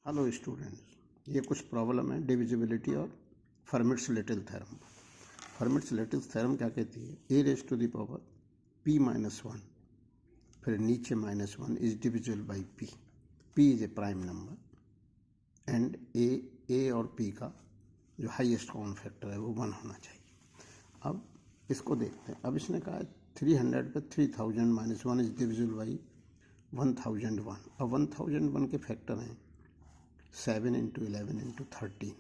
Hello students, ये कुछ problem है डिविजिबिलिटी और फर्मिट्स-लिटिल थ्योरम। फर्मिट्स-लिटिल थ्योरम क्या कहती है? A raise to the power p minus one, फिर नीचे minus one is divisible by p। p is a prime number and a और p का जो हाईएस्ट कॉमन फैक्टर है वो 1 होना चाहिए। अब इसको देखते हैं। अब इसने कहा 300 पे 3000 minus one is divisible by 1001। अब 1001 के फैक्टर हैं 7 इंटू 11 इंटू 13।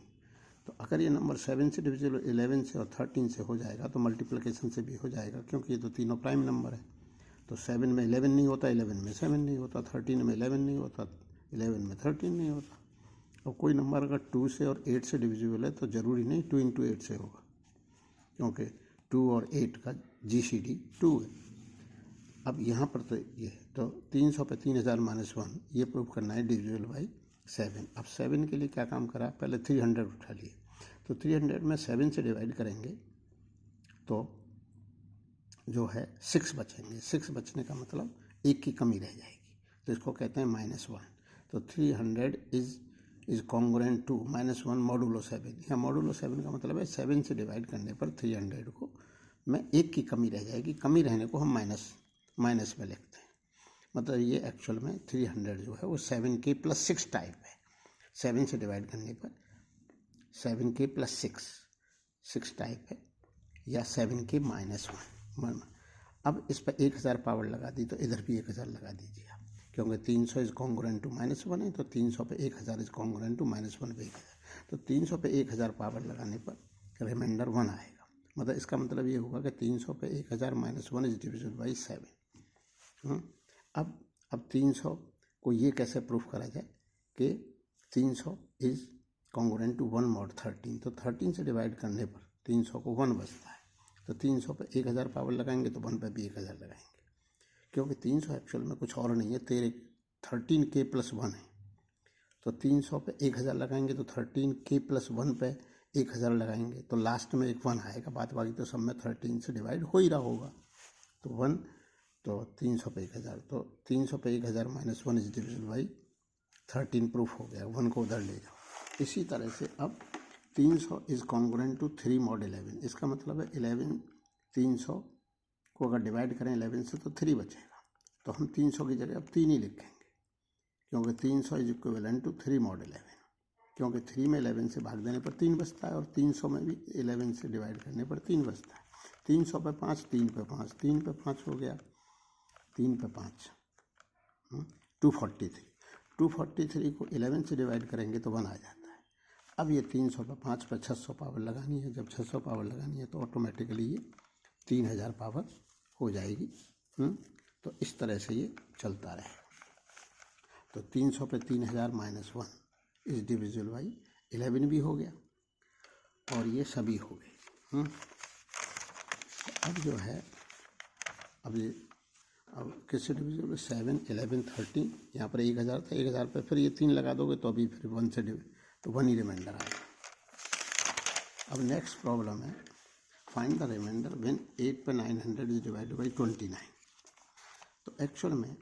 तो अगर ये नंबर 7 से डिविजिबल 11 से और 13 से हो जाएगा तो मल्टीप्लिकेशन से भी हो जाएगा, क्योंकि ये तो तीनों प्राइम नंबर है। तो 7 में 11 नहीं होता, 11 में 7 नहीं होता, 13 में 11 नहीं होता, 11 में 13 नहीं होता। अब कोई नंबर अगर 2 से और 8 से डिविजिबल है तो ज़रूरी नहीं 2 इंटू 8 से होगा, क्योंकि 2 और 8 का GCD 2 है। अब यहाँ पर तो ये है, तो 300 पे 3000 माइनस वन ये प्रूव करना है डिविजिबल बाई 7। अब 7 के लिए क्या काम करा? पहले 300 उठा लिए, तो 300 में 7 से डिवाइड करेंगे तो जो है 6 बचेंगे। 6 बचने का मतलब एक की कमी रह जाएगी, तो इसको कहते हैं -1। तो 300 इज कॉन्ग्रुएंट टू -1 मॉडुलो 7। यहाँ मॉडुलो 7 का मतलब है 7 से डिवाइड करने पर 300 को में एक की कमी रह जाएगी। कमी रहने को हम माइनस में लिखते हैं। मतलब ये एक्चुअल में 300 जो है वो 7k + 6 टाइप है। 7 से डिवाइड करने पर 7k + 6 टाइप है, या 7k - 1। अब इस पर 1000 पावर लगा दी, तो इधर भी 1000 लगा दीजिए आप, क्योंकि 300 इज कॉन्ग्रुएंट टू -1 है, तो 300 पे 1000 इज कॉन्ग्रुएंट टू -1 पे 1000। तो 300 पे 1000 पावर लगाने पर रिमाइंडर 1 आएगा। मतलब इसका मतलब ये होगा कि 300 पे 1000 -1 इज डिविजिबल बाई 7। अब 300 को ये कैसे प्रूफ करा जाए कि 300 इज कॉन्ग्रुएंट टू 1 mod 13। तो 13 से डिवाइड करने पर 300 को 1 बचता है, तो 300 पे 1000 पावर लगाएंगे तो 1 पे भी 1000 लगाएंगे, क्योंकि 300 एक्चुअल में कुछ और नहीं है, 13k + 1 है। तो 300 पे 1000 लगाएंगे तो 13k + 1 पे 1000 लगाएंगे तो लास्ट में एक 1 आएगा। बात बाकी तो सब में 13 से डिवाइड हो ही रहा होगा, तो 1। तो 300 पे 1000, तो 300 पे 1000 -1 इज डिविजिबल बाई 13 प्रूफ हो गया। 1 को उधर ले जाओ। इसी तरह से अब 300 इज कॉन्ग्रुएंट टू 3 mod 11। इसका मतलब है 11 300 को अगर डिवाइड करें 11 से तो 3 बचेगा। तो हम 300 की जगह अब 3 ही लिखेंगे, क्योंकि 300 इज इक्विवेलेंट टू 3 mod 11, क्योंकि 3 में 11 से भाग देने पर 3 बचता है, और 300 में भी 11 से डिवाइड करने पर 3 बचता है। 300 पे 5, 3 पे 5, 3 पे 5 हो गया, 3 पे 5 243। 243 को 11 से डिवाइड करेंगे तो 1 आ जाता है। अब ये 300 पे 5 पे 600 पावर लगानी है। जब 600 पावर लगानी है तो ऑटोमेटिकली ये 3000 पावर हो जाएगी। तो इस तरह से ये चलता रहेगा। तो 300 पे 3000 -1 इज डिविजिबल बाई 11 भी हो गया, और ये सभी हो गए। अब जो है अब किससे डिविजिबल? 7, 11, 13। यहाँ पर 1000 था, 1000 पे फिर ये 3 लगा दोगे तो अभी फिर 1 से तो 1 ही रिमाइंडर आएगा। अब नेक्स्ट प्रॉब्लम है फाइंड द रिमाइंडर व्हेन 8 पे 900 इज डिवाइडेड बाई 29। तो एक्चुअल में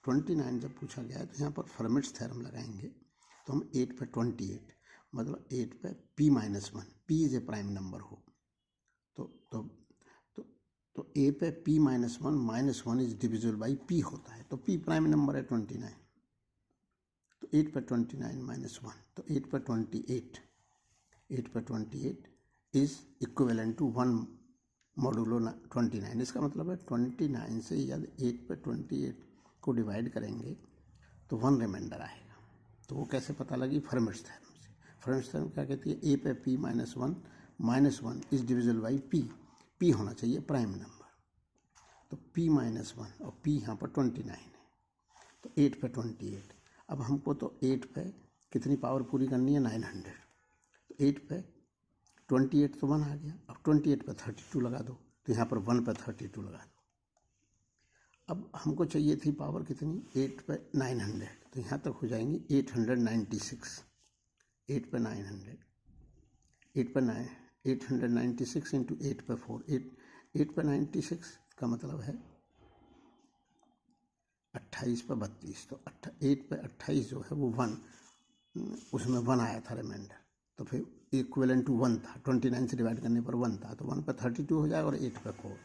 29 जब पूछा गया है तो यहाँ पर फर्मिट्स थ्योरम लगाएंगे। तो हम 8 पे 28, मतलब 8 पे p - 1, p is a prime number हो तो a पे p - 1 is divisible by p होता है। तो p प्राइम नंबर है 29, तो 8 पे 29 -1, तो 8 पे 28 इज इक्विवेलेंट टू 1 मॉडुलो 29। इसका मतलब है 29 से यदि 8 पे 28 को डिवाइड करेंगे तो 1 रिमाइंडर आएगा। तो वो कैसे पता लगी? फर्मिट्स थ्योरम से। फर्मिट्स थ्योरम क्या कहती है? a पे p - 1 is divisible by p होना चाहिए प्राइम नंबर। तो p - 1 और p यहाँ पर 29 है, तो 8 पे 28। अब हमको तो 8 पे कितनी पावर पूरी करनी है? 900। तो 8 पे 28 तो 1 आ गया। अब 28 पे 32 लगा दो, तो यहाँ पर 1 पे 32 लगा दो। अब हमको चाहिए थी पावर कितनी? 8 पे 900, तो यहाँ तक हो जाएंगी 896। 8 पे 900, 896 इंटू 8 पे 4, 8 पे 96 का मतलब है 28 पे 32। तो 8 पे 28 जो है वो 1 उसमें 1 आया था रिमाइंडर, तो फिर इक्विवेलेंट टू 1 था, 29 से डिवाइड करने पर 1 था, तो 1 पे 32 हो जाएगा और 8 पे 4।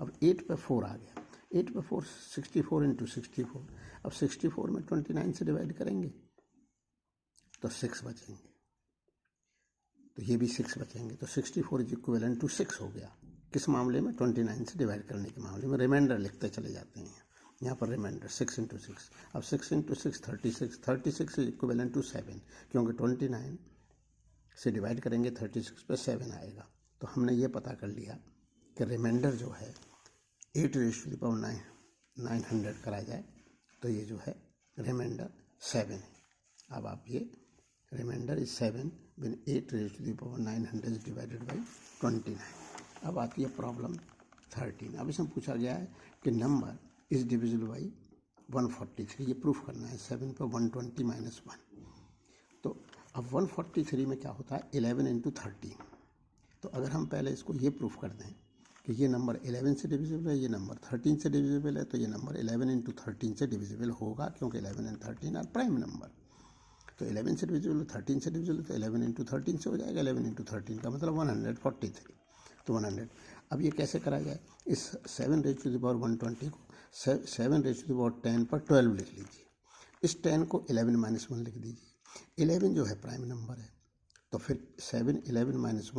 अब 8 पे 4 आ गया, 8 पे 4 64 इंटू 64। अब 64 में 29 से डिवाइड करेंगे तो 6 बचेंगे, तो ये भी 6 बचेंगे, तो 64 इज इक्विवेलेंट टू 6 हो गया। किस मामले में? 29 से डिवाइड करने के मामले में। रिमाइंडर लिखते चले जाते हैं यहाँ पर, रिमाइंडर 6 इंटू 6। अब 6 इंटू 6 36, 36 इज इक्विवेलेंट टू 7, क्योंकि 29 से डिवाइड करेंगे 36 पे 7 आएगा। तो हमने ये पता कर लिया कि रिमाइंडर जो है 8 रेज़ टू द पावर 900 करा जाए तो ये जो है रिमाइंडर 7 है। अब आप ये remainder is 7 when 8 raise to the power 900 is divided by 29। अब आती है प्रॉब्लम 13। अब इसमें पूछा गया है कि नंबर इज डिविजिबल बाई 143। ये प्रूफ करना है 7 पर 120 माइनस 1। तो अब 143 में क्या होता है? 11 इंटू 13। तो अगर हम पहले इसको ये प्रूफ कर दें कि ये नंबर 11 से डिविजिबल है, ये नंबर 13 से डिविजिबल है, तो ये नंबर 11 इंटू 13 से डिविजिबल होगा, क्योंकि 11 एंड 13 आर प्राइम नंबर। तो 11 से डिविजिबल है, 13 से डिविजिबल है, तो 11 इंटू 13 से हो जाएगा। 11 इंटू 13 का मतलब 143, तो 100। अब ये कैसे करा जाए? इस 7 रेज़ टू द पावर 120 को 7 रेज़ टू द पावर 10 पर 12 लिख लीजिए। इस 10 को 11 माइनस 1 लिख दीजिए। 11 जो है प्राइम नंबर है, तो फिर 7 11 minus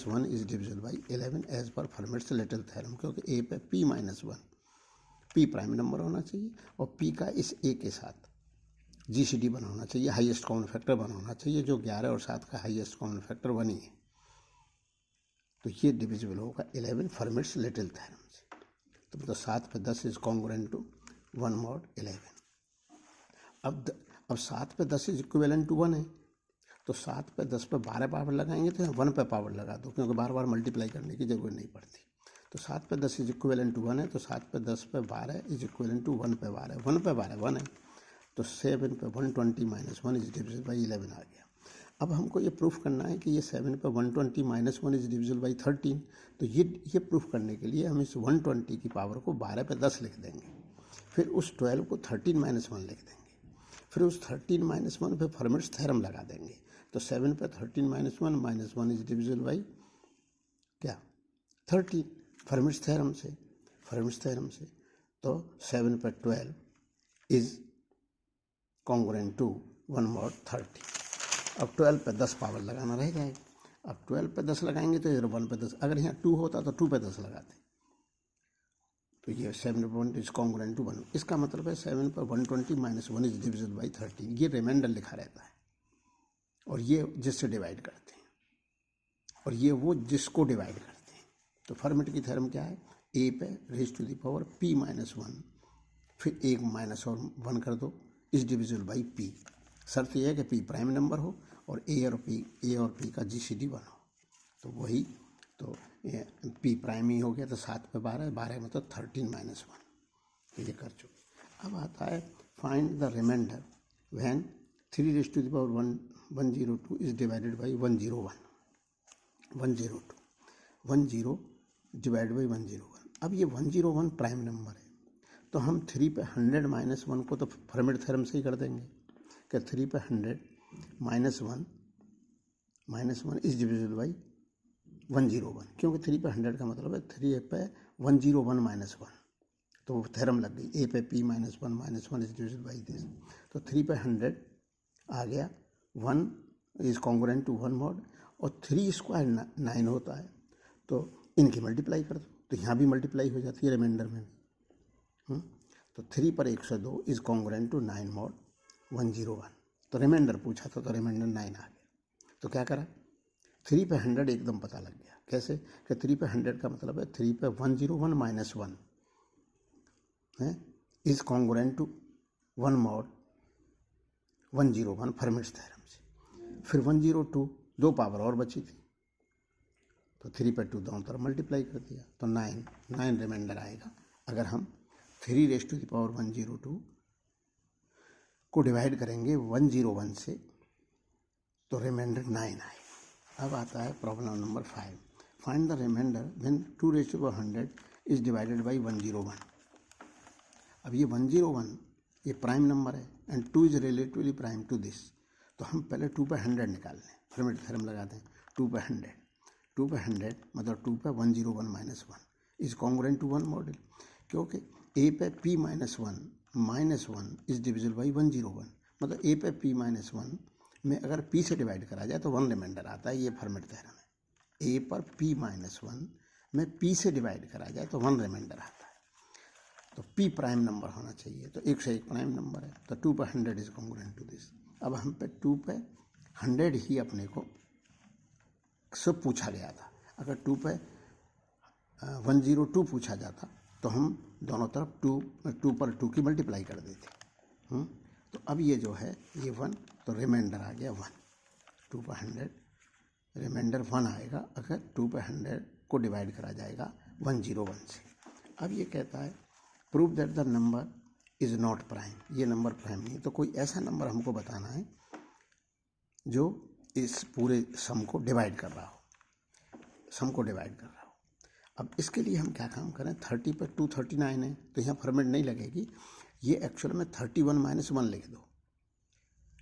1 is divisible by 11 as per Fermat's little theorem, क्योंकि ए पे p minus 1, p prime number होना चाहिए और p का इस a के साथ GCD बना होना चाहिए, हाईएस्ट कॉमन फैक्टर बना होना चाहिए, जो 11 और 7 का हाईएस्ट कॉमन फैक्टर 1 ही है। तो ये डिविजिबल होगा 11 फर्मेट्स लिटिल थ्योरम से। तो मतलब 7 पे 10 इज कॉन्ग्रुएंट टू 1 mod 11। अब 7 पे 10 इज इक्विवेलेंट टू 1 है, तो 7 पे 10 पे 12 पावर लगाएंगे तो 1 पे पावर लगा दो, क्योंकि बार बार मल्टीप्लाई करने की जरूरत नहीं पड़ती। तो 7 पे 10 इज इक्विवेलेंट टू 1 है, तो 7 पे 10 पे 12 इज इक्विवेलेंट टू 1 पे 12, 1 पे 12 1 है, तो 7 पे 120 माइनस 1 इज डिविजिबल बाई 11 आ गया। अब हमको ये प्रूफ करना है कि ये 7 पे 120 माइनस 1 इज डिविजिबल बाई 13। तो ये प्रूफ करने के लिए हम इस 120 की पावर को 12 पे 10 लिख देंगे, फिर उस 12 को 13 माइनस 1 लिख देंगे, फिर उस 13 माइनस 1 पे फर्मेट्स थ्योरम लगा देंगे। तो 7 पे 13 माइनस 1 इज डिविजिबल बाई क्या? 13, फर्मेट्स थ्योरम से। तो 7 पे 12 इज कॉन्ग्रुएंट टू 1 mod 30। अब 12 पे 10 पावर लगाना रह जाएगा। अब 12 पे 10 लगाएंगे तो 1 पे 10, अगर यहाँ 2 होता तो 2 पे 10 लगाते, तो ये 7 इज कॉन्ग्रुएंट टू 1। इसका मतलब है 7 पर 120 माइनस 1 इज डिविजिबल बाई 13। ये रिमाइंडर लिखा रहता है, और ये जिससे डिवाइड करते हैं, और ये वो जिसको डिवाइड करते हैं। तो फर्मेट की थ्योरम क्या है? a पे raise to the power p minus 1, फिर एक माइनस और 1 कर दो, इज डिविजिबल बाई p। शर्त यह है कि p प्राइम नंबर हो और a और p का GCD 1 हो। तो वही, तो p प्राइम ही हो गया, तो 7 पे 12, 12 मतलब 13 माइनस 1, तो ये कर चुके। अब आता है find the remainder when 3 raise to the power 102 is divided by 101, 10 divide by 101। अब ये 101 प्राइम नंबर है, तो हम 3 पे 100 माइनस 1 को तो फर्मेट थ्योरम से ही कर देंगे कि 3 पे 100 माइनस 1 इज डिविजिबल बाई 101, क्योंकि 3 पे 100 का मतलब है 3 पे 101 माइनस 1, तो वो थ्योरम लग गई। a पे p minus 1 is divisible by this, तो 3 पे 100 आ गया, 1 इज कॉन्ग्रुएंट टू 1 mod, और 3 स्क्वायर 9 होता है, तो इनकी मल्टीप्लाई कर दो, तो यहाँ भी मल्टीप्लाई हो जाती है रिमाइंडर में भी। तो 3 पर 102 इज कॉन्ग्रुएंट टू 9 mod 101। तो रिमाइंडर पूछा था, तो रिमाइंडर 9 आ गया। तो क्या करा? 3 पे 100 एकदम पता लग गया। कैसे? कि 3 पे 100 का मतलब है 3 पे 101 माइनस 1 है is congruent to 1 mod 101 Fermat's theorem से। फिर 102 2 पावर और बची थी, तो 3 पे 2 दोनों तरफ मल्टीप्लाई कर दिया, तो 9 रिमाइंडर आएगा। अगर हम 3 रेज़ टू द पावर 102 को डिवाइड करेंगे 101 से, तो रिमाइंडर 9 आएगा। अब आता है problem number 5, find the remainder when 2 raise to the power 100 is divided by 101। अब ये 101 ये प्राइम नंबर है, and 2 is relatively prime to this, तो हम पहले 2 पे 100 निकाल लें, फर्मेट थ्योरम लगा दें। 2 पे 100, 2 पे 100 मतलब 2 पे 101 minus 1 is congruent to 1 model, क्योंकि ए पे p minus one is divisible by 101, मतलब ए पे p माइनस वन में अगर p से डिवाइड करा जाए तो 1 रिमाइंडर आता है। ये फर्मेट थ्योरम है। ए पर p माइनस वन में p से डिवाइड करा जाए तो 1 रिमाइंडर आता है। तो p प्राइम नंबर होना चाहिए, तो 1 से 1 प्राइम नंबर है, तो 2 पे 100 इज कॉन्ग्रुएंट टू दिस। अब हम पे 2 पे 100 ही अपने को सब पूछा गया था। अगर 2 पे 102 पूछा जाता तो हम दोनों तरफ 2 पर 2 की मल्टीप्लाई कर देते। तो अब ये जो है ये 1, तो रिमाइंडर आ गया 1। 2 पे 100 रिमाइंडर 1 आएगा अगर 2 पे 100 को डिवाइड करा जाएगा 101 से। अब ये कहता है prove that the number is not prime, ये नंबर प्राइम नहीं है। तो कोई ऐसा नंबर हमको बताना है जो इस पूरे सम को डिवाइड कर रहा हो, सम को डिवाइड कर रहा हो। अब इसके लिए हम क्या काम करें, 30 पर 239 है तो यहाँ फॉर्मेट नहीं लगेगी, ये एक्चुअल में 31 माइनस 1 लिख दो,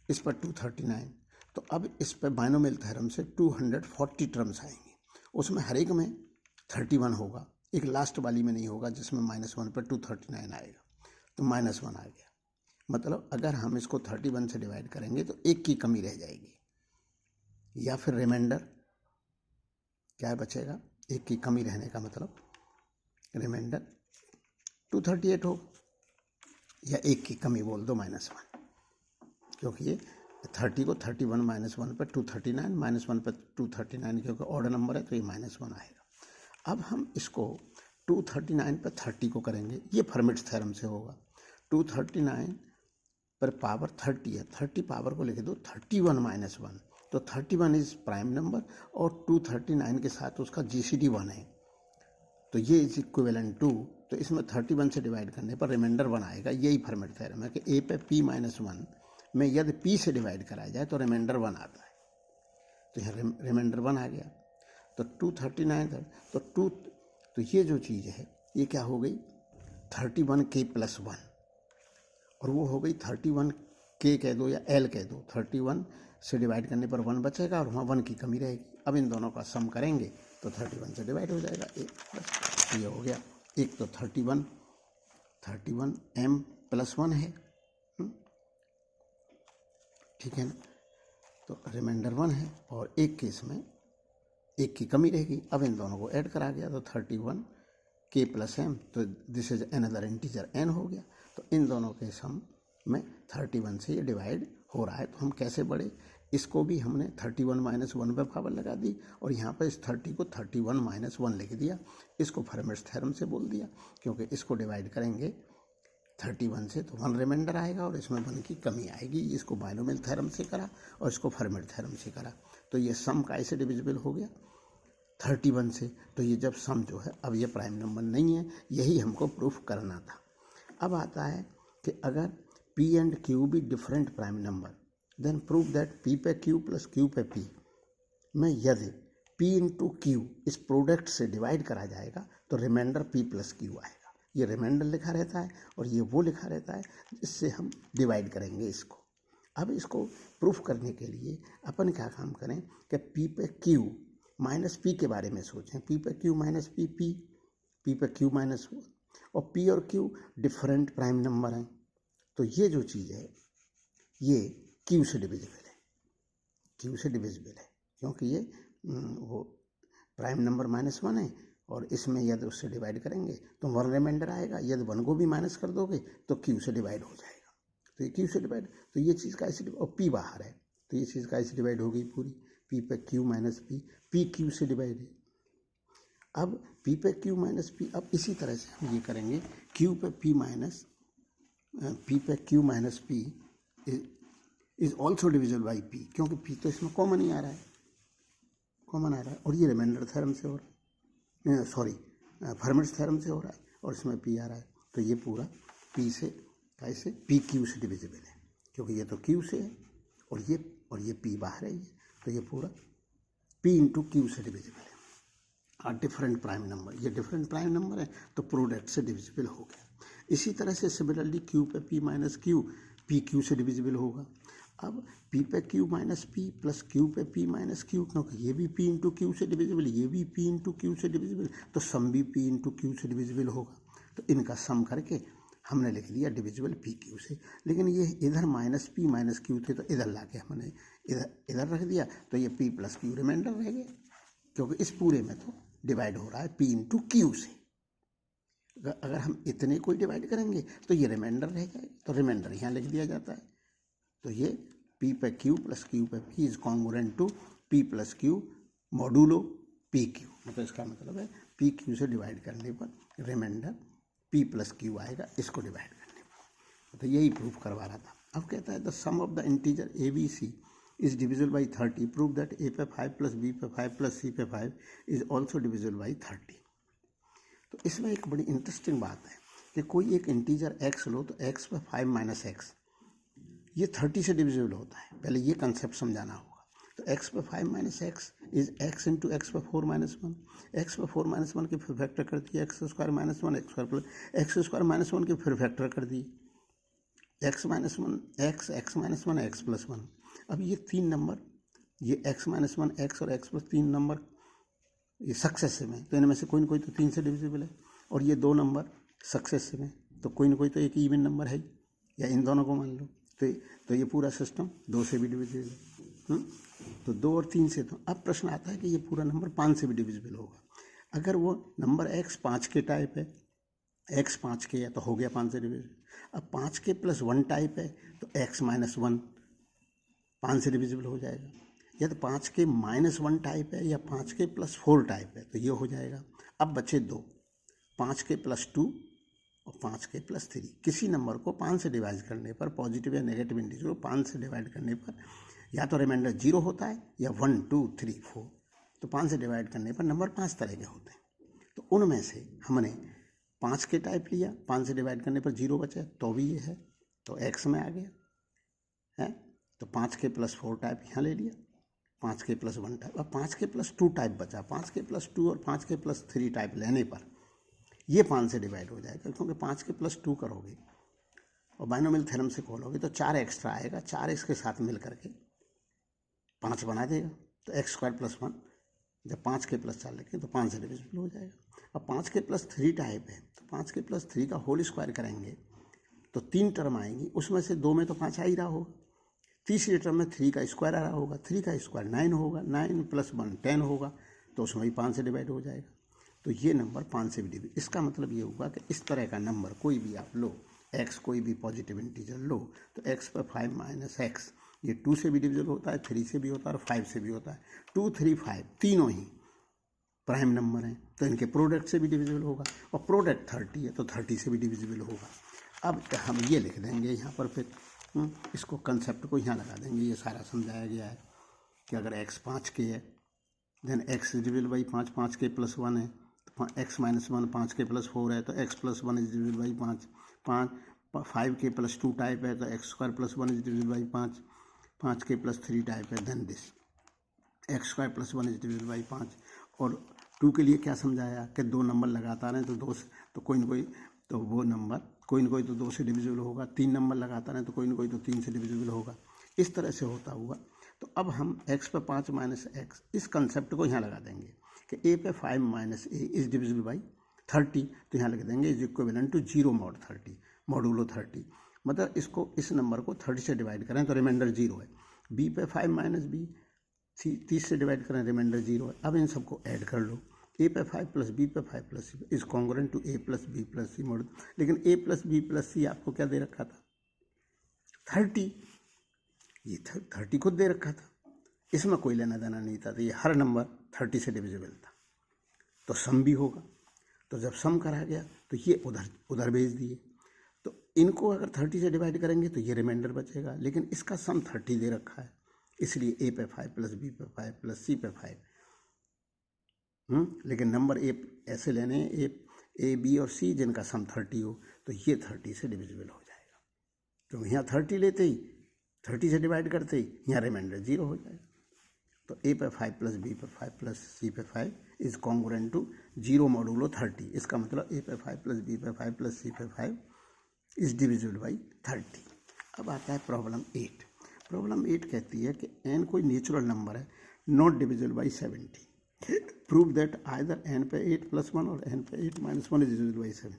इस पर 239। तो अब इस पर बाइनोमियल थ्योरम से 240 टर्म्स आएंगे, उसमें हर एक में 31 होगा, एक लास्ट वाली में नहीं होगा जिसमें -1 पर 239 आएगा, तो -1 आ गया। मतलब अगर हम इसको 31 से डिवाइड करेंगे तो 1 की कमी रह जाएगी, या फिर रिमाइंडर क्या बचेगा, 1 की कमी रहने का मतलब रिमाइंडर 238 हो, या 1 की कमी बोल दो -1, क्योंकि ये 30 को 31 -1 पर 239, -1 पर 239 क्योंकि ऑर्डर नंबर है तो ये -1 आएगा। अब हम इसको 239 पर 30 को करेंगे, ये फर्मेट थ्योरम से होगा। 239 पर पावर 30 है, 30 पावर को लिख दो 31 -1, तो 31 इज प्राइम नंबर और 239 के साथ उसका GCD 1 है, तो ये इज इक्विवेलेंट टू, तो इसमें 31 से डिवाइड करने पर रिमाइंडर 1 आएगा। यही फॉर्मेट थ्योरम है कि ए पे p माइनस 1 में यदि p से डिवाइड कराया जाए तो रिमाइंडर 1 आता है, तो यहाँ रिमाइंडर 1 आ गया। तो 239 तो ये जो चीज़ है ये क्या हो गई 31k + 1, और वो हो गई 31k कह दो या l कह दो, 31 से डिवाइड करने पर 1 बचेगा और वहाँ 1 की कमी रहेगी। अब इन दोनों का सम करेंगे तो 31 से डिवाइड हो जाएगा, ये हो गया। एक तो 31 m + 1 है, ठीक है ना, तो रिमाइंडर 1 है और एक केस में 1 की कमी रहेगी। अब इन दोनों को ऐड करा गया तो 31k + m, तो this is another integer n हो गया। तो इन दोनों के सम में 31 से ये डिवाइड हो रहा है, तो हम कैसे बढ़े, इसको भी हमने 31 - 1 पे पावर लगा दी और यहाँ पर इस 30 को 31 - 1 लिख दिया, इसको फर्मेट थ्योरम से बोल दिया, क्योंकि इसको डिवाइड करेंगे 31 से तो 1 रिमाइंडर आएगा और इसमें 1 की कमी आएगी। इसको बाइनोमियल थ्योरम से करा और इसको फर्मेट थ्योरम से करा, तो ये सम कैसे डिविजिबल हो गया 31 से। तो ये जब सम जो है अब ये प्राइम नंबर नहीं है, यही हमको प्रूफ करना था। अब आता है कि अगर p एंड q भी different prime number, then prove that p पे q + q पे p में यदि p × q इस प्रोडक्ट से डिवाइड करा जाएगा तो रिमाइंडर p + q आएगा। ये रिमाइंडर लिखा रहता है और ये वो लिखा रहता है जिससे हम डिवाइड करेंगे इसको। अब इसको प्रूफ करने के लिए अपन क्या काम करें कि p पे q - p के बारे में सोचें, p पे q - p पे q -1, और p और q डिफरेंट प्राइम नंबर हैं, तो ये जो चीज़ है ये q से डिविजिबल है, q से डिविजिबल है, क्योंकि ये वो प्राइम नंबर -1 है और इसमें यदि उससे डिवाइड करेंगे तो 1 रिमाइंडर आएगा, यदि 1 को भी माइनस कर दोगे तो q से डिवाइड हो जाएगा। तो ये q से डिवाइड, तो ये चीज़ कैसे, और p बाहर है तो ये चीज़ कैसे डिवाइड हो गई पूरी, p पे q - p q से डिवाइड है। अब p पे q - p, अब इसी तरह से हम ये करेंगे q पे p is also divisible by p, क्योंकि p तो इसमें कॉमन ही आ रहा है, और ये रिमाइंडर थ्योरम से हो रहा है, सॉरी फर्मेट थ्योरम से हो रहा है और इसमें p आ रहा है, तो ये पूरा p से कैसे p q से डिविजिबल है, क्योंकि ये तो q से है और ये p बाहर है, तो ये पूरा p × q से डिविजिबल है। डिफरेंट प्राइम नंबर, ये डिफरेंट प्राइम नंबर है तो प्रोडक्ट से डिविजिबल हो गया। इसी तरह से सिमिलरली q पे p - q p q से डिविजिबल होगा। अब p पे q minus P plus q पे p माइनस क्यू, क्योंकि ये भी p इंटू क्यू से डिविजिबल, ये भी p इंटू क्यू से डिविजिबल, तो सम भी p इंटू क्यू से डिविजिबल होगा। तो इनका सम करके हमने लिख दिया डिविजिबल p क्यू से। लेकिन ये इधर माइनस p माइनस क्यू थे, तो इधर लाके हमने इधर रख दिया, तो ये p प्लस क्यू रिमाइंडर रह गया, क्योंकि इस पूरे में तो डिवाइड हो रहा है p इंटू क्यू से। अगर हम इतने को डिवाइड करेंगे तो ये रिमाइंडर रह जाएगा, तो रिमाइंडर यहाँ लिख दिया जाता है। तो ये p पे q प्लस q पे p is congruent to p plus q modulo p q, मतलब इसका मतलब है p q से डिवाइड करने पर रिमाइंडर p प्लस q आएगा, इसको डिवाइड करने पर। तो यही प्रूफ करवा रहा था। अब कहता है the sum of the integer a b c is divisible by 30, prove that a पे 5 प्लस बी पे 5 प्लस सी पे 5 इज ऑल्सो डिविजिबल बाई 30। तो इसमें एक बड़ी इंटरेस्टिंग बात है कि कोई एक इंटीजर x लो, तो x पे 5 माइनस एक्स ये 30 से डिविजिबल होता है। पहले ये कंसेप्ट समझाना होगा। तो x पे 5 minus x is x into x पे 4 माइनस 1, एक्स पे 4 माइनस 1 के फिर फैक्टर कर दिए x square minus 1, x square plus x square minus 1 के फिर फैक्टर कर दिए x minus 1 x minus 1 x plus 1। अब ये तीन नंबर, ये एक्स माइनस 1 एक्स और एक्स प्लस 3 नंबर ये सक्सेसिव है, तो इनमें से कोई ना कोई तो 3 से डिविजिबल है। और ये दो नंबर सक्सेसिव है, तो कोई ना कोई तो एक इवन नंबर है, या इन दोनों को मान लो। तो ये पूरा सिस्टम 2 से भी डिविजिबल है। तो 2 और 3 से। तो अब प्रश्न आता है कि ये पूरा नंबर 5 से भी डिविजिबल होगा। अगर वो नंबर x 5 के टाइप है, x 5 के है तो हो गया 5 से डिविजिबल। अब 5 के प्लस 1 टाइप है तो x माइनस 1 5 से डिविजिबल हो जाएगा। या तो 5 के माइनस 1 टाइप है या 5 के प्लस 4 टाइप है, तो ये हो जाएगा। अब बचे 2, 5 के प्लस 2 और 5 के प्लस 3। किसी नंबर को 5 से डिवाइड करने पर, पॉजिटिव या नेगेटिव इंटीजर को 5 से डिवाइड करने पर या तो रिमाइंडर 0 होता है या 1 2 3 4। तो 5 से डिवाइड करने पर नंबर 5 तरह के होते हैं। तो उनमें से हमने 5 के टाइप लिया, 5 से डिवाइड करने पर 0 बचा, तो भी ये है, तो x में आ गया है। तो 5 के प्लस 4 टाइप यहाँ ले लिया, 5 के प्लस 1 टाइप। अब 5 के प्लस 2 टाइप बचा, 5 के प्लस 2 और 5 के प्लस 3 टाइप लेने पर ये 5 से डिवाइड हो जाएगा, क्योंकि 5 के प्लस 2 करोगे और बाइनोमियल थ्योरम से खोलोगे तो 4 एक्स्ट्रा आएगा, 4 इसके साथ मिल करके 5 बना देगा। तो एक्स स्क्वायर प्लस 1 जब 5 के प्लस 4 लिखें तो 5 से डिविजिबल हो जाएगा। अब 5 के प्लस 3 टाइप है, तो 5 के प्लस 3 का होल स्क्वायर करेंगे तो 3 टर्म आएंगी, उसमें से 2 में तो 5 आ ही रहा होगा, तीसरी टर्म में 3 का स्क्वायर आ रहा होगा, 3 का स्क्वायर 9 होगा, 9 प्लस 1 10 होगा, तो उसमें भी 5 से डिवाइड हो जाएगा। तो ये नंबर 5 से भी डिवाइड। इसका मतलब ये होगा कि इस तरह का नंबर कोई भी आप लो, x कोई भी पॉजिटिव इंटीजर लो, तो x पर 5 माइनस एक्स ये 2 से भी डिविजिबल होता है, 3 से भी होता है और 5 से भी होता है। 2 3 5 तीनों ही प्राइम नंबर हैं, तो इनके प्रोडक्ट से भी डिविजिबल होगा। और प्रोडक्ट 30 है तो 30 से भी डिविजिबल होगा। अब हम ये लिख देंगे यहाँ पर, फिर इसको कंसेप्ट को यहाँ लगा देंगे। ये सारा समझाया गया है कि अगर x 5 के है देन x डिविजिबल बाई 5, 5 के प्लस 1 है, तो x माइनस 1 5 के प्लस 4 है, तो x plus 1 is divisible by 5, 5 के प्लस 2 टाइप है तो x square plus 1 is divisible by 5, 5 के प्लस 3 टाइप है then this x square plus 1 is divisible by 5। और 2 के लिए क्या समझाया कि 2 नंबर लगातार हैं तो 2 तो कोई ना कोई तो वो नंबर कोई ना कोई तो 2 से डिविजिबल होगा, 3 नंबर लगातार हैं तो कोई ना कोई तो 3 से डिविजिबल होगा। इस तरह से होता हुआ तो अब हम x पे 5 माइनस एक्स इस कंसेप्ट को यहाँ लगा देंगे कि a पे 5 minus a is divisible by 30, तो यहाँ लिख देंगे is equivalent to 0 mod 30 modulo 30। मतलब इसको इस नंबर को 30 से डिवाइड करें तो रिमाइंडर 0 है। b पे 5 माइनस बी 30 से डिवाइड करें रिमाइंडर 0 है। अब इन सबको ऐड कर लो, a पे 5 प्लस बी पे 5 plus c is congruent to a plus b plus c mod. लेकिन a plus b plus c आपको क्या दे रखा था 30, ये 30 खुद दे रखा था, इसमें कोई लेना देना नहीं था, तो ये हर नंबर 30 से डिविजिबल था, तो सम भी होगा। तो जब सम करा गया तो ये उधर भेज दिए, तो इनको अगर 30 से डिवाइड करेंगे तो ये रिमाइंडर बचेगा, लेकिन इसका सम 30 दे रखा है, इसलिए a पे 5 प्लस बी पे 5 प्लस सी पे 5। लेकिन नंबर ए ऐसे लेने हैं ए बी और सी जिनका सम 30 हो, तो ये 30 से डिविजिबल हो जाएगा। तो यहाँ 30 लेते ही 30 से डिवाइड करते ही यहाँ रिमाइंडर 0 हो जाएगा। तो a पे 5 प्लस बी पे 5 प्लस सी पे 5 इज कॉन्ग्रुएंट टू 0 मॉडुलो 30। इसका मतलब a पे 5 प्लस बी पे 5 प्लस सी पे 5 इज डिविजिबल बाई 30। अब आता है प्रॉब्लम 8। प्रॉब्लम 8 कहती है कि n कोई नेचुरल नंबर है not divisible by 17। Prove that either n पे 8+1 और n पे 8-1 इज डिविजिबल बाई 17।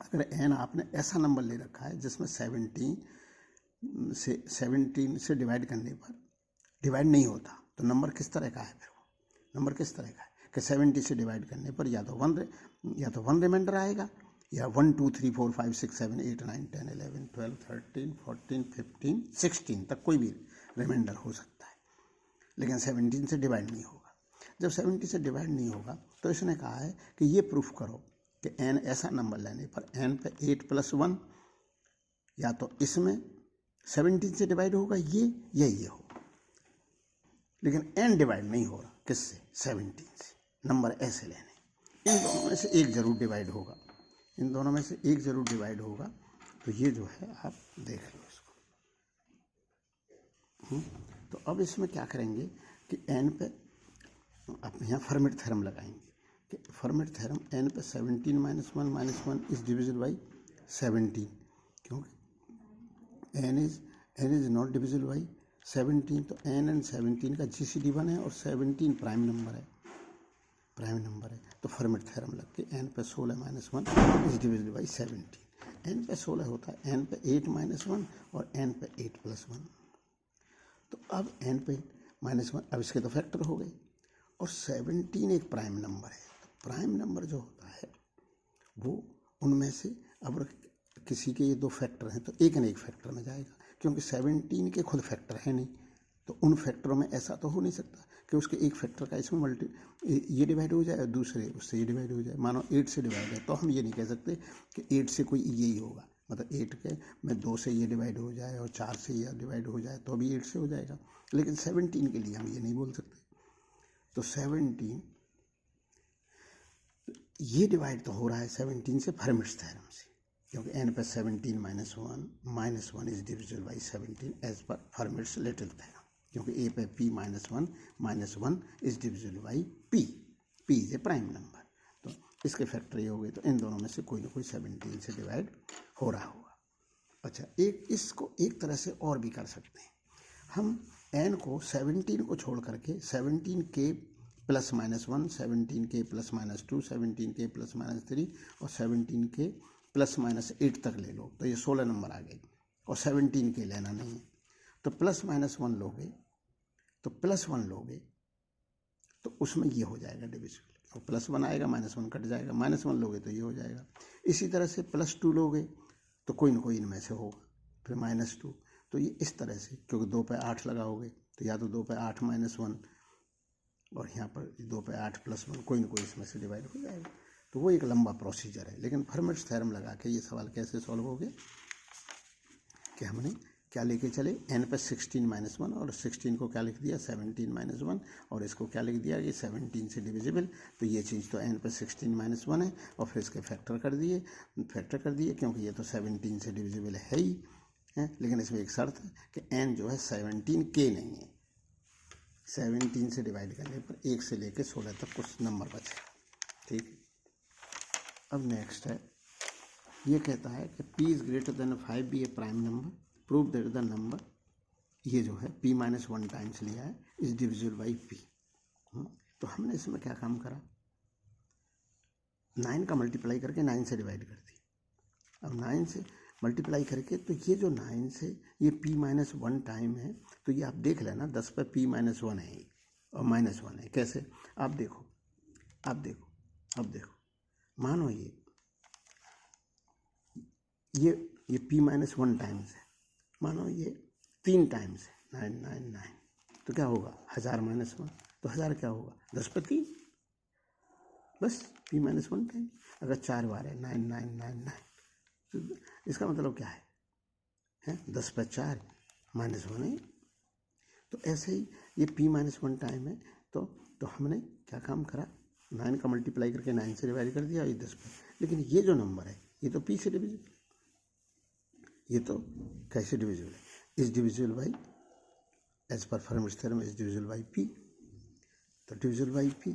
अगर n आपने ऐसा नंबर ले रखा है जिसमें 17 से डिवाइड करने पर डिवाइड नहीं होता, तो नंबर किस तरह का है? फिर वो नंबर किस तरह का है कि 70 से डिवाइड करने पर या तो वन रिमाइंडर आएगा, या 1 2 3 4 5 6 7 8 9 10 11 12 13 14 15 16 तक कोई भी रिमाइंडर हो सकता है, लेकिन 17 से डिवाइड नहीं होगा। जब 70 से डिवाइड नहीं होगा तो इसने कहा है कि ये प्रूफ करो कि n ऐसा नंबर लेने पर n पे 8+1 या तो इसमें 17 से डिवाइड होगा ये या ये होगा, लेकिन n डिवाइड नहीं हो रहा किससे? 17 से। नंबर ऐसे लेने, इन दोनों में से एक जरूर डिवाइड होगा, इन दोनों में से एक जरूर डिवाइड होगा। तो ये जो है आप देख लो इसको। तो अब इसमें क्या करेंगे कि n पे आप यहाँ फर्मेट थ्योरम लगाएंगे कि फर्मेट थ्योरम n पे 17-1 इज डिविजिबल बाई 17, क्योंकि n is not divisible by 17। तो n एंड 17 का GCD 1 है और 17 प्राइम नंबर है, तो फर्मेट थ्योरम लग के n पे 16-1 इज डिविजिबल बाई 17। n पे 16 होता है, n पे 8-1 और n पे 8+1। तो अब n पे -1, अब इसके तो फैक्टर हो गए, और 17 एक प्राइम नंबर है। तो प्राइम नंबर जो होता है वो उनमें से, अब किसी के ये 2 फैक्टर हैं तो एक न एक फैक्टर में जाएगा, क्योंकि 17 के खुद फैक्टर है नहीं, तो उन फैक्टरों में ऐसा तो हो नहीं सकता कि उसके एक फैक्टर का इसमें ये डिवाइड हो जाए और दूसरे उससे ये डिवाइड हो जाए। मानो 8 से डिवाइड है तो हम ये नहीं कह सकते कि 8 से कोई यही होगा, मतलब 8 के में 2 से ये डिवाइड हो जाए और 4 से ये डिवाइड हो जाए तो अभी 8 से हो जाएगा, लेकिन 17 के लिए हम ये नहीं बोल सकते। तो 17 ये डिवाइड तो हो रहा है 17 से फर्मिट्स थ्योरम से, क्योंकि n पे 17-1 इज डिविजिबल बाई 17 एज पर फर्मिट्स लिटिल थ्योरम, क्योंकि a पे p-1 is divisible by p is a prime number. तो इसके फैक्टर ये हो गए, तो इन दोनों में से कोई ना कोई 17 से डिवाइड हो रहा होगा। अच्छा, इसको एक तरह से और भी कर सकते हैं हम, n को 17 को छोड़ करके 17k +-1, 17k +-2, 17k +-3 और 17k +-8 तक ले लो, तो ये 16 नंबर आ गए, और 17k लेना नहीं है। तो +-1 लोगे तो +1 लोगे तो उसमें ये हो जाएगा डिविजिबल, और +1 आएगा, -1 कट जाएगा, -1 लोगे तो ये हो जाएगा। इसी तरह से +2 लोगे तो कोई ना कोई इनमें से होगा, फिर -2, तो ये इस तरह से, क्योंकि 2 पे 8 लगाओगे तो या तो 2 पे 8 -1 और यहाँ पर 2 पे 8+1, कोई ना कोई इसमें से डिवाइड हो जाएगा। तो वो एक लंबा प्रोसीजर है, लेकिन फर्मिट्स थ्योरम लगा के ये सवाल कैसे सॉल्व हो गया कि हमने क्या लेके चले, n पे 16-1 और 16 को क्या लिख दिया 17-1, और इसको क्या लिख दिया कि 17 से डिविजिबल। तो ये चीज़ तो n पे 16-1 है, और फिर इसके फैक्टर कर दिए क्योंकि ये तो 17 से डिविजिबल है ही है, लेकिन इसमें एक शर्त है कि n जो है 17k नहीं है, 17 से डिवाइड करने पर 1 से लेकर 16 तक कुछ नंबर बचेगा। ठीक, अब नेक्स्ट है, ये कहता है कि p is greater than 5 be a prime number, prove that the number, ये जो है p-1 टाइम्स लिया है, इज डिविजिबल बाई p। तो हमने इसमें क्या काम करा, 9 का मल्टीप्लाई करके 9 से डिवाइड कर दिया। अब 9 से मल्टीप्लाई करके, तो ये जो 9 से ये p-1 टाइम है, तो ये आप देख लेना 10 पे p-1 है और -1 है। कैसे, आप देखो, मानो ये p-1 टाइम्स है, मानो ये 3 टाइम्स है 999, तो क्या होगा 1000 -1, तो 1000 क्या होगा 10 पे 3, बस p-1 टाइम। अगर 4 बार है 9999, तो इसका मतलब क्या है 10 पे 4 -1 है। तो ऐसे ही ये p-1 टाइम है, तो हमने क्या काम करा, 9 का मल्टीप्लाई करके 9 से डिवाइड कर दिया, ये 10 पे। लेकिन ये जो नंबर है ये तो p से डिविजिबल, ये तो कैसे डिविजिबल है, इज डिविजिबल बाई, एज पर Fermat's theorem is divisible by p। तो डिविजिबल बाई p,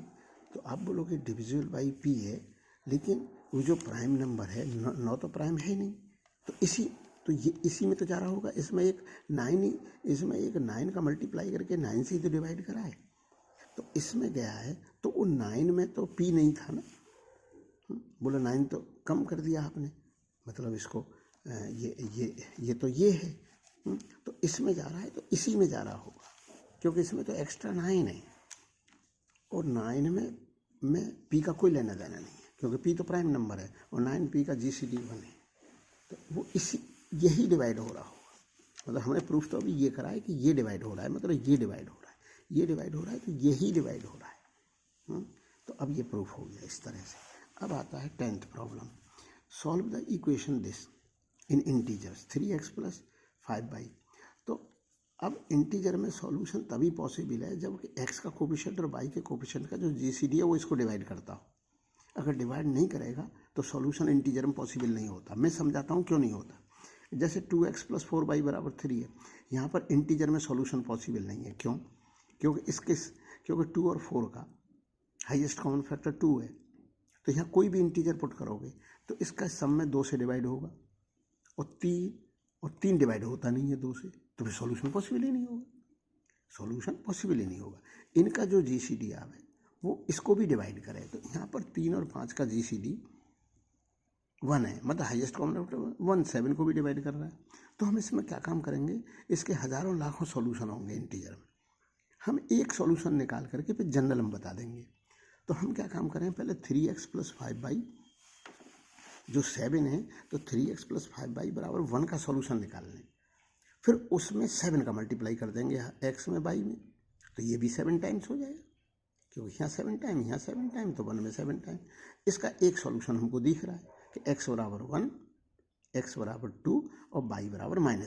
तो आप बोलोगे डिविजिबल बाई p है, लेकिन वो जो प्राइम नंबर है 9 तो प्राइम है नहीं, तो तो ये इसी में तो जा रहा होगा। इसमें एक 9 का मल्टीप्लाई करके 9 से ही तो डिवाइड करा है, तो इसमें गया है तो वो 9 में तो p नहीं था ना। बोला 9 तो कम कर दिया आपने, मतलब इसको ये तो ये है। तो इसमें जा रहा है तो इसी में जा रहा होगा, क्योंकि इसमें तो एक्स्ट्रा 9 है और 9 में p का कोई लेना देना नहीं है, क्योंकि p तो प्राइम नंबर है और 9p का GCD 1 है। तो वो यही डिवाइड हो रहा होगा। मतलब हमने प्रूफ तो अभी ये करा है कि ये डिवाइड हो रहा है, मतलब ये डिवाइड हो रहा है, ये डिवाइड हो रहा है, तो यही डिवाइड हो रहा है। तो अब ये प्रूफ हो गया इस तरह से। अब आता है 10th problem. Solve the equation this in integers 3x plus 5y। तो अब इंटीजर में सॉल्यूशन तभी पॉसिबल है जब x का कोफिशिएंट और y के कोफिशिएंट का जो GCD है वो इसको डिवाइड करता हो। अगर डिवाइड नहीं करेगा तो सॉल्यूशन इंटीजर में पॉसिबल नहीं होता। मैं समझाता हूँ क्यों नहीं होता। जैसे 2x प्लस 4y बराबर 3 है, यहाँ पर इंटीजर में सॉल्यूशन पॉसिबल नहीं है। क्यों? क्योंकि 2 और 4 का हाईएस्ट कॉमन फैक्टर 2 है, तो यहाँ कोई भी इंटीजर पुट करोगे तो इसका सम में 2 से डिवाइड होगा और 3 डिवाइड होता नहीं है 2 से, तो फिर सॉल्यूशन पॉसिबल ही नहीं होगा। सॉल्यूशन पॉसिबल ही नहीं होगा। इनका जो GCD है वो इसको भी डिवाइड करे, तो यहाँ पर 3 और 5 का GCD 1 है, मतलब हाईएस्ट कॉमन फैक्टर 1, 7 को भी डिवाइड कर रहा है। तो हम इसमें क्या काम करेंगे, इसके हज़ारों लाखों सॉल्यूशन होंगे इंटीजर में। हम एक सॉल्यूशन निकाल करके फिर जनरल हम बता देंगे। तो हम क्या काम करें, पहले 3x प्लस 5y जो 7 है, तो 3x प्लस 5y बराबर 1 का सॉल्यूशन निकाल लें। फिर उसमें 7 का मल्टीप्लाई कर देंगे x में y में, तो ये भी 7 टाइम्स हो जाएगा, क्योंकि यहाँ 7 टाइम, यहाँ 7 टाइम, तो 1 में 7 टाइम। इसका एक सॉल्यूशन हमको दिख रहा है कि x बराबर 1, x बराबर 2 और y बराबर -1।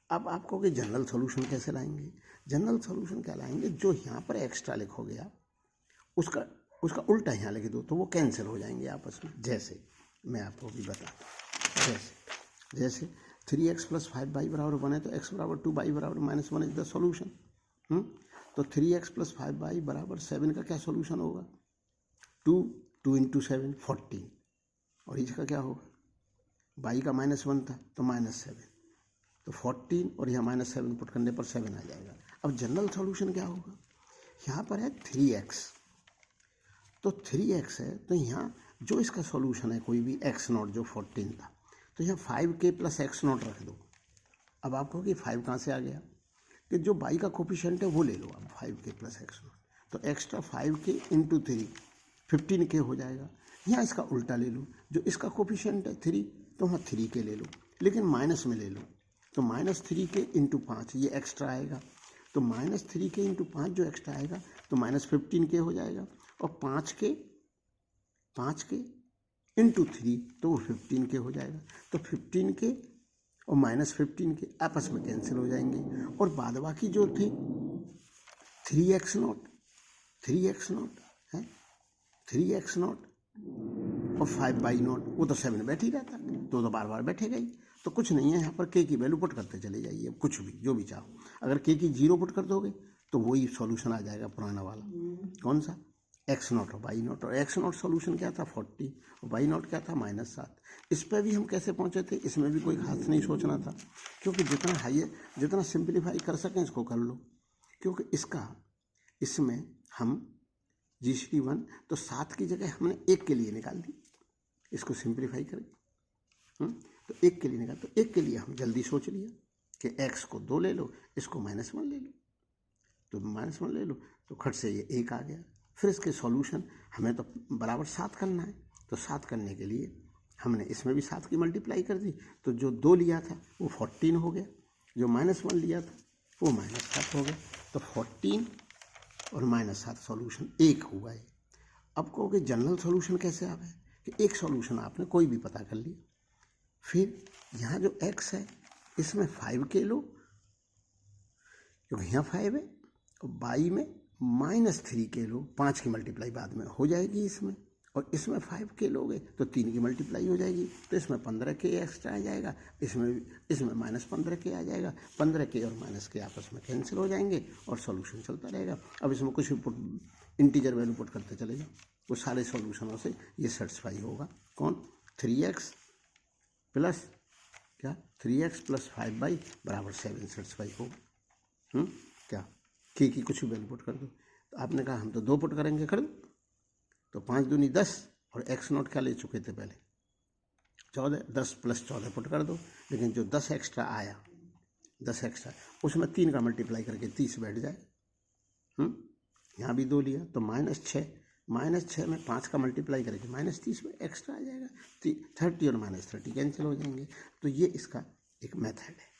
अब आपको कि जनरल सॉल्यूशन कैसे लाएंगे? जनरल सॉल्यूशन क्या लाएंगे, जो यहाँ पर एक्स्ट्रा लिखोगे आप उसका उल्टा यहाँ लिख दो, तो वो कैंसिल हो जाएंगे आपस में। जैसे मैं आपको भी बताता हूँ, जैसे 3x प्लस 5y बराबर 1 है, तो x बराबर 2, y बराबर -1 इज द सॉल्यूशन। तो 3x प्लस 5y बराबर 7 का क्या सॉल्यूशन होगा? 2 इंटू 7 14, और इसका क्या होगा, y का -1 था तो -7, तो 14 और यहाँ -7 पुट करने पर 7 आ जाएगा। अब जनरल सॉल्यूशन क्या होगा, यहाँ पर है 3x, तो 3x है, तो यहाँ जो इसका सॉल्यूशन है कोई भी x0 जो 14 था, तो यहाँ 5k प्लस x0 रख दो। अब आपको कि 5 कहाँ से आ गया, कि जो y का कोफिशिएंट है वो ले लो आप, 5k प्लस x0, तो एक्स्ट्रा 5k इंटू 3 15k हो जाएगा। यहाँ इसका उल्टा ले लो, जो इसका कोफिशिएंट है 3, तो वहाँ 3k ले लो, लेकिन माइनस में ले लो, तो -3k इंटू 5 ये एक्स्ट्रा आएगा, तो -3k इंटू 5 जो एक्स्ट्रा आएगा तो -15k हो जाएगा, और 5k इंटू 3 तो वो 15k हो जाएगा। तो 15k और -15k आपस में कैंसिल हो जाएंगे, और बाद बाकी जो थे 3x0 है, 3x0 और 5y0, वो तो 7 बैठ ही रहता, तो बार बार बैठेगा ही। तो कुछ नहीं है, यहाँ पर k की वैल्यू पुट करते चले जाइए, कुछ भी जो भी चाहो। अगर k की 0 पुट कर दोगे तो वही सॉल्यूशन आ जाएगा पुराना वाला, कौन सा, x0 और y0। और x0 सॉल्यूशन क्या था 40, और y0 क्या था -7। इस पर भी हम कैसे पहुँचे थे, इसमें भी कोई खास नहीं सोचना था, क्योंकि जितना सिंप्लीफाई कर सकें इसको कर लो, क्योंकि इसमें हम GCD 1 तो 7 की जगह हमने 1 के लिए निकाल दी, इसको सिंप्लीफाई करें तो 1 के लिए निकाल, तो 1 के लिए हम जल्दी सोच लिया कि x को 2 ले लो, इसको -1 ले लो, तो -1 ले लो, तो खट से ये 1 आ गया। फिर इसके सॉल्यूशन हमें तो बराबर 7 करना है, तो 7 करने के लिए हमने इसमें भी 7 की मल्टीप्लाई कर दी, तो जो 2 लिया था वो 14 हो गया, जो -1 लिया था वो -7 हो गया, तो 14 और -7 सॉल्यूशन 1 हुआ है। अब कहोगे जनरल सॉल्यूशन कैसे आ गए, कि एक सॉल्यूशन आपने कोई भी पता कर लिया, फिर यहाँ जो x है इसमें 5k लो, क्योंकि यहाँ 5 है, और y में -3k लो, 5 की मल्टीप्लाई बाद में हो जाएगी इसमें, और इसमें 5k लोगे तो 3 की मल्टीप्लाई हो जाएगी, तो इसमें 15k एक्स्ट्रा आ जाएगा, इसमें -15k आ जाएगा, 15k और -k आपस में कैंसिल हो जाएंगे और सॉल्यूशन चलता रहेगा। अब इसमें कुछ भी इंटीजर वैल्यू पुट करते चले जाओ, वो सारे सॉल्यूशनों से ये सेटिस्फाई होगा। कौन, 3x प्लस क्या 3x + 5y = 7 सेटिस्फाई होगा। क्या k की कुछ भी वैल्यू पुट कर दो। तो आपने कहा हम तो 2 पुट करेंगे, कर दो। तो 5 दूनी 10 और x0 क्या ले चुके थे पहले 14, 10 + 14 पुट कर दो। लेकिन जो 10 एक्स्ट्रा आया, 10 एक्स्ट्रा, उसमें 3 का मल्टीप्लाई करके 30 बैठ जाए। यहाँ भी 2 लिया तो -6, -6 में 5 का मल्टीप्लाई करेंगे -30 में एक्स्ट्रा आ जाएगा, 30 और -30 कैंसिल हो जाएंगे। तो ये इसका एक मेथड है।